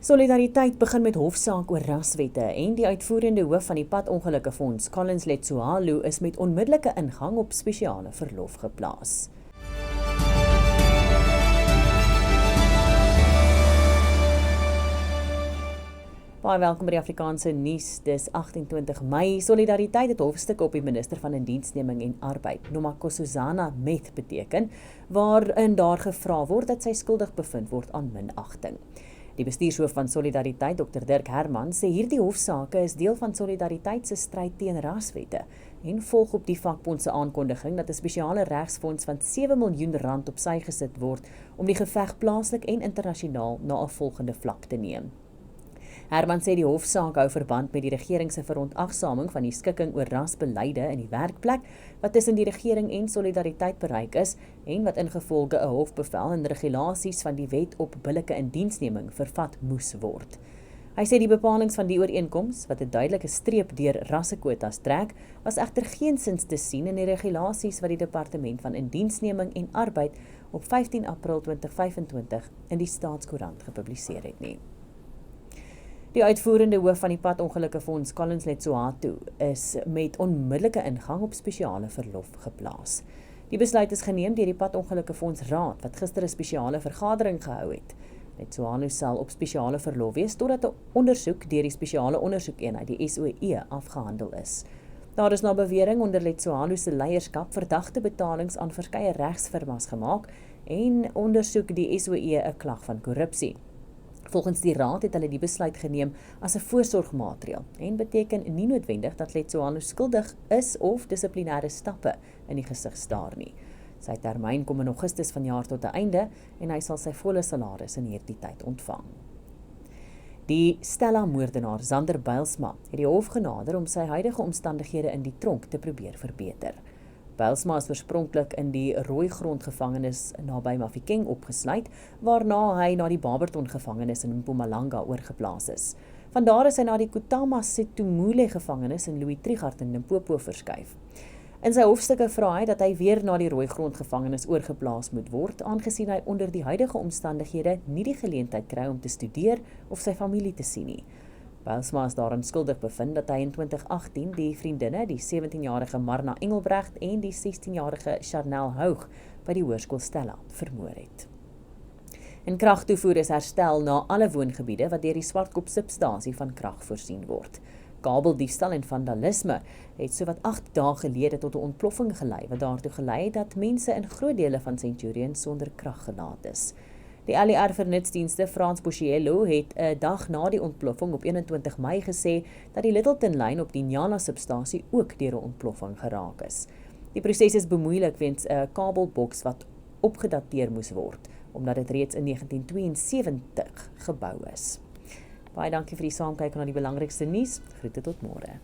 Solidariteit begin met hofsaak oor raswette en die uitvoerende hoof van die padongelukkefonds, Collins Letsoalo, is met onmiddellike ingang op spesiale verlof geplaas. Baie welkom by die Afrikaanse nuus. Dis 28 Mei. Solidariteit het hofstuk op die minister van Indiensneming en Arbeid, Nomakosazana Met beteken, waarin daar gevra word dat sy skuldig bevind word aan minagting. Die bestuurshoof van Solidariteit, Dr. Dirk Herman, sê hierdie hofsaake is deel van Solidariteit se stryd teen raswette en volg op die vakbond se aankondiging dat 'n spesiale regsfonds van 7 miljoen rand op sy gesit word om die geveg plaaslik en internasionaal na 'n volgende vlak te neem. Herman sê die hofsaak hou verband met die regering se verontagsaming van die skikking oor rasbeleide in die werkplek wat tussen die regering en Solidariteit bereik is en wat ingevolge 'n hofbevel en regulasies van die wet op billike indiensneming vervat moes word. Hy sê die bepalinge van die ooreenkoms wat 'n duidelike streep deur rassekwotas trek, was egter geensins te sien in die regulasies wat die Departement van Indiensneming en Arbeid op 15 April 2025 in die Staatskoerant gepubliseer het nie. Die uitvoerende hoof van die padongelukkefonds, Collins Letsoalo, is met onmiddellike ingang op spesiale verlof geplaas. Die besluit is geneem deur die padongelukkefonds raad wat gister 'n spesiale vergadering gehou het. Letsoalo sal op spesiale verlof wees totdat 'n ondersoek deur die spesiale ondersoekeenheid, die SOE, afgehandel is. Daar is na bewering onder Letsoalo se leierskap verdagte betalings aan verskeie regsfirmas gemaak en ondersoek die SOE 'n klag van korrupsie. Volgens die raad het hulle die besluit geneem as 'n voorsorgmaatreël en beteken nie noodwendig dat Letsoalo skuldig is of dissiplinêre stappe in die gesig staar nie. Sy termyn kom in Augustus vanjaar tot 'n einde en hy sal sy volle salaris in hierdie tyd ontvang. Die Stella-moordenaar Zander Bylsma het die hof genader om sy huidige omstandighede in die tronk te probeer verbeter. Bylsma is oorspronklik in die Rooigrond gevangenis naby Mafikeng opgesluit, waarna hy na die Barberton gevangenis in Mpumalanga oorgeplaas is. Vandaar is hy na die Kutama Setumule gevangenis in Louis Trichardt in Limpopo verskuif. In sy hofstukke vra hy dat hy weer na die Rooigrond gevangenis oorgeplaas moet word, aangesien hy onder die huidige omstandighede nie die geleentheid kry om te studeer of sy familie te sien nie. Bylsma is daarin skuldig bevind dat hy in 2018 die vriendinne, die 17-jarige Marna Engelbrecht en die 16-jarige Charnel Houg by die hoërskool Stella vermoor het. En kragtoevoer is herstel na alle woongebiede wat deur die Swartkop substasie van krag voorsien word. Kabeldiefstal en vandalisme het sowat 8 dae gelede tot 'n ontploffing gelei wat daartoe gelei het dat mense in groot dele van Centurion sonder krag gelaat is. Die LER Vernutsdienste Frans Bosciello het 'n dag na die ontploffing op 21 Mei gesê dat die Littleton-lyn op die Nyala substasie ook deur 'n ontploffing geraak is. Die proses is bemoeilik weens 'n kabelboks wat opgedateer moes word, omdat dit reeds in 1972 gebou is. Baie dankie vir die saamkyk na die belangrikste nuus. Groete tot môre.